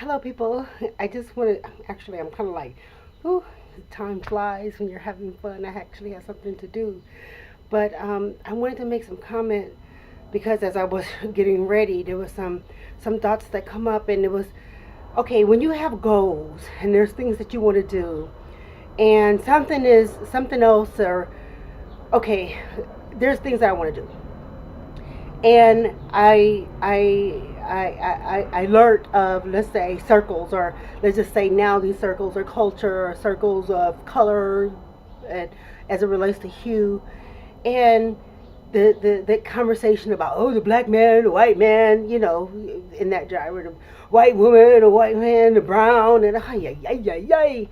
Hello, people. I just want to actually, I'm kind of like, ooh, time flies when you're having fun. I actually have something to do. But I wanted to make some comment because as I was getting ready, there was some thoughts that come up, and it was okay when you have goals and there's things that you want to do, and something is something else, or okay, there's things I want to do, and I learned of, let's say, circles, or let's just say now these circles are culture, or circles of color, and as it relates to hue, and the conversation about, oh, the black man, the white man, in that genre, the white woman, the white man, the brown, and ay, ay, ay, ay, ay.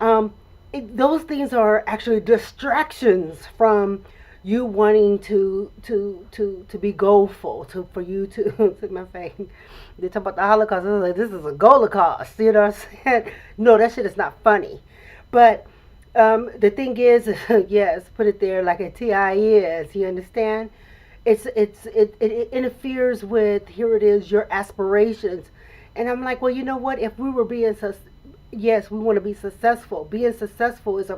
Um, those things are actually distractions from you wanting to be goalful, to for you to to my face. They talk about the Holocaust. I was like, this is a Holocaust. You know what I'm saying? No, that shit is not funny. But the thing is, yes, put it there like a TI is. You understand? It interferes with, here it is, your aspirations. And I'm like, well, you know what? If we were being yes, we want to be successful. Being successful is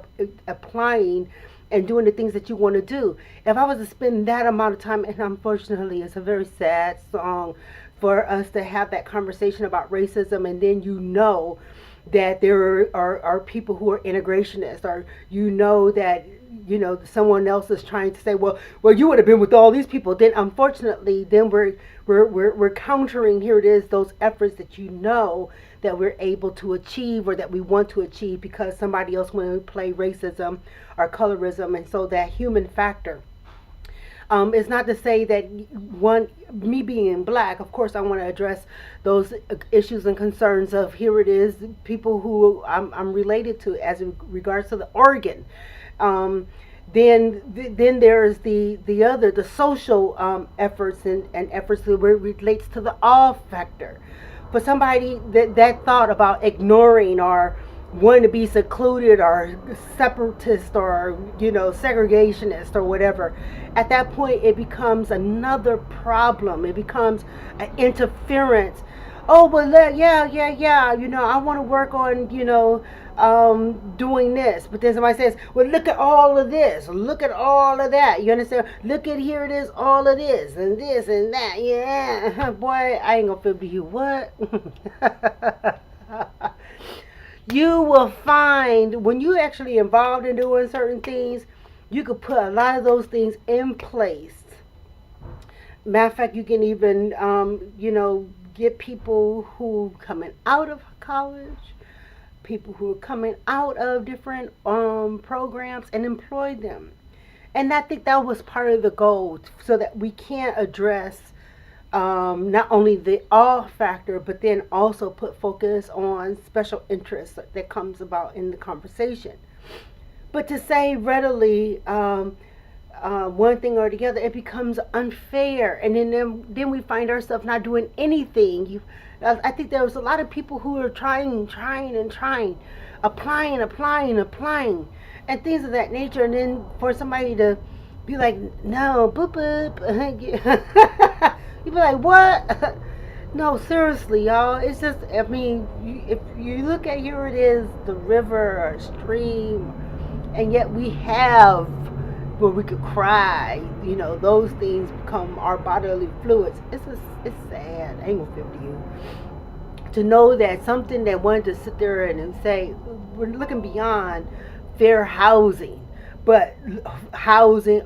applying and doing the things that you want to do. If I was to spend that amount of time, and unfortunately, it's a very sad song for us to have that conversation about racism, and then that there are people who are integrationists, or that someone else is trying to say, well, you would have been with all these people. Then unfortunately, then we're countering, here it is, those efforts that that we're able to achieve, or that we want to achieve, because somebody else want to play racism or colorism. And so that human factor, it's not to say that me being black, of course, I want to address those issues and concerns of, here it is, people who I'm related to as in regards to the organ. Um, then there's the social efforts, and efforts that relates to the all factor. For somebody that thought about ignoring, or wanting to be secluded, or separatist, or segregationist, or whatever, at that point it becomes another problem. It becomes an interference. Oh, but yeah, I want to work on doing this, but then somebody says, well, look at all of this, look at all of that, you understand, look at, here it is, all of this and that. Yeah. Boy, I ain't gonna fib to you what. You will find, when you actually involved in doing certain things, you could put a lot of those things in place. Matter of fact, you can even, get people who coming out of college, people who are coming out of different programs, and employ them. And I think that was part of the goal, so that we can address not only the all factor, but then also put focus on special interests that comes about in the conversation. But to say readily one thing or the other, it becomes unfair, and then we find ourselves not doing anything. I think there was a lot of people who are trying, applying, and things of that nature, and then for somebody to be like, no, boop boop, you be like, what? No, seriously, y'all. It's just, I mean, if you look at, here it is, the river or stream, and yet we have where we could cry. Those things become our bodily fluids. It's sad. I ain't gonna fib to you. To know that something that wanted to sit there and say, we're looking beyond fair housing, but housing,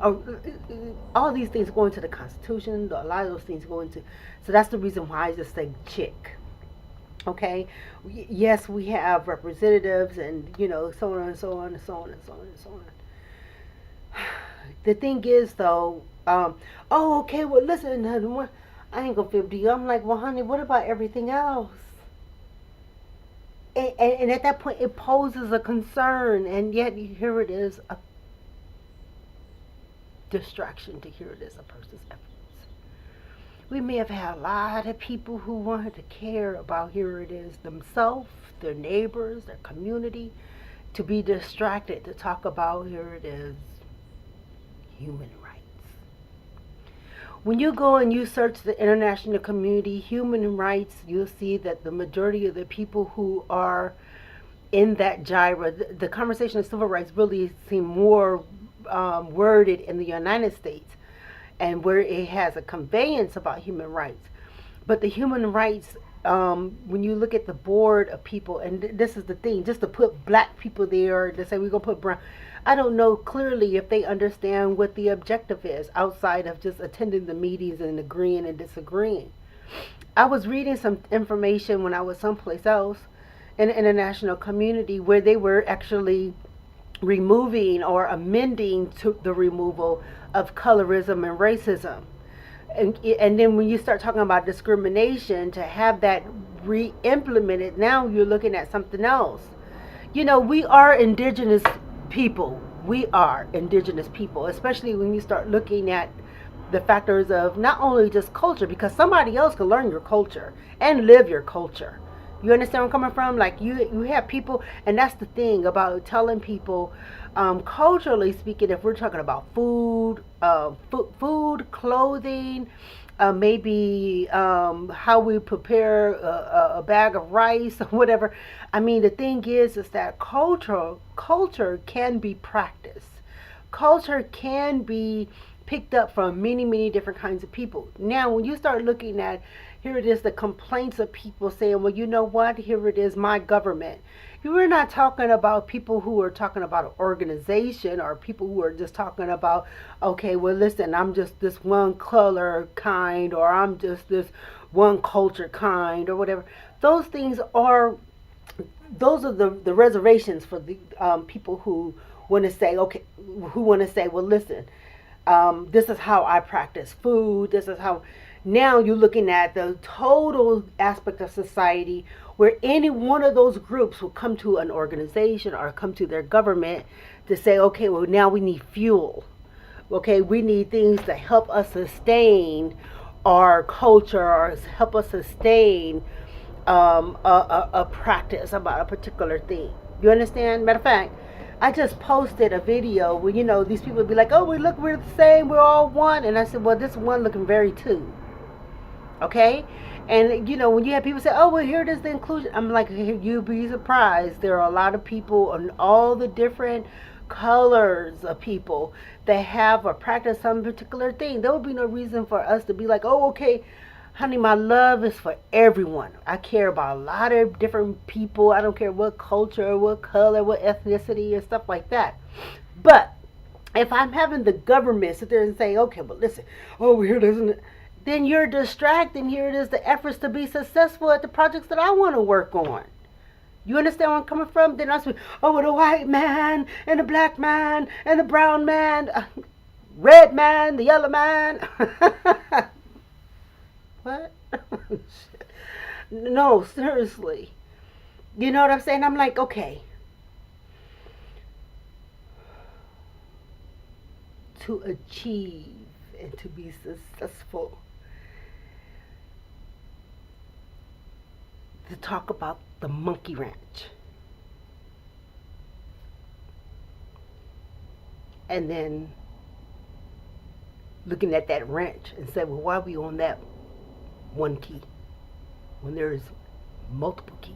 all these things go into the Constitution. A lot of those things go into. So that's the reason why I just say chick. Okay, yes, we have representatives, and so on and so on and so on and so on and so on. The thing is, though, oh, okay, well, listen, I ain't gonna fib to you. I'm like, well, honey, what about everything else? And at that point, it poses a concern, and yet here it is, a distraction to, here it is, a person's efforts. We may have had a lot of people who wanted to care about, here it is, themselves, their neighbors, their community, to be distracted, to talk about, here it is, human rights. When you go and you search the international community, human rights, you'll see that the majority of the people who are in that gyra, the conversation of civil rights really seem more worded in the United States, and where it has a conveyance about human rights. But the human rights, when you look at the board of people, and this is the thing, just to put black people there, to say we're going to put brown, I don't know clearly if they understand what the objective is outside of just attending the meetings and agreeing and disagreeing. I was reading some information when I was someplace else in the international community where they were actually removing or amending to the removal of colorism and racism. And then when you start talking about discrimination, to have that re-implemented, now you're looking at something else. You know, we are indigenous people. We are indigenous people, especially when you start looking at the factors of not only just culture, because somebody else can learn your culture and live your culture. You understand where I'm coming from? Like you have people, and that's the thing about telling people, culturally speaking, if we're talking about food, clothing, maybe how we prepare a bag of rice or whatever. I mean, the thing is that culture can be practiced. Culture can be picked up from many, many different kinds of people. Now, when you start looking at, here it is, the complaints of people saying, well, you know what, here it is, my government. We're not talking about people who are talking about an organization, or people who are just talking about, okay, well, listen, I'm just this one color kind, or I'm just this one culture kind, or whatever. Those things are, those are the reservations for the people who want to say, okay, who want to say, well, listen, this is how I practice food. This is how. Now you're looking at the total aspect of society where any one of those groups will come to an organization or come to their government to say, okay, well, now we need fuel. Okay, we need things to help us sustain our culture or help us sustain a practice about a particular thing. You understand? Matter of fact, I just posted a video where, you know, these people would be like, oh, we're the same, we're all one. And I said, well, this one looking very two. Okay? And, you know, when you have people say, oh, well, here it is, the inclusion. I'm like, you'd be surprised. There are a lot of people on all the different colors of people that have or practice some particular thing. There would be no reason for us to be like, oh, okay, honey, my love is for everyone. I care about a lot of different people. I don't care what culture, what color, what ethnicity, and stuff like that. But if I'm having the government sit there and say, okay, but listen, oh, here it is, then you're distracting. Here it is, the efforts to be successful at the projects that I want to work on. You understand where I'm coming from? Then I say, oh, the white man, and the black man, and the brown man, red man, the yellow man. What? No, seriously. You know what I'm saying? I'm like, okay. To achieve and to be successful, to talk about the monkey wrench. And then looking at that wrench and say, well, why are we on that one key when there's multiple keys?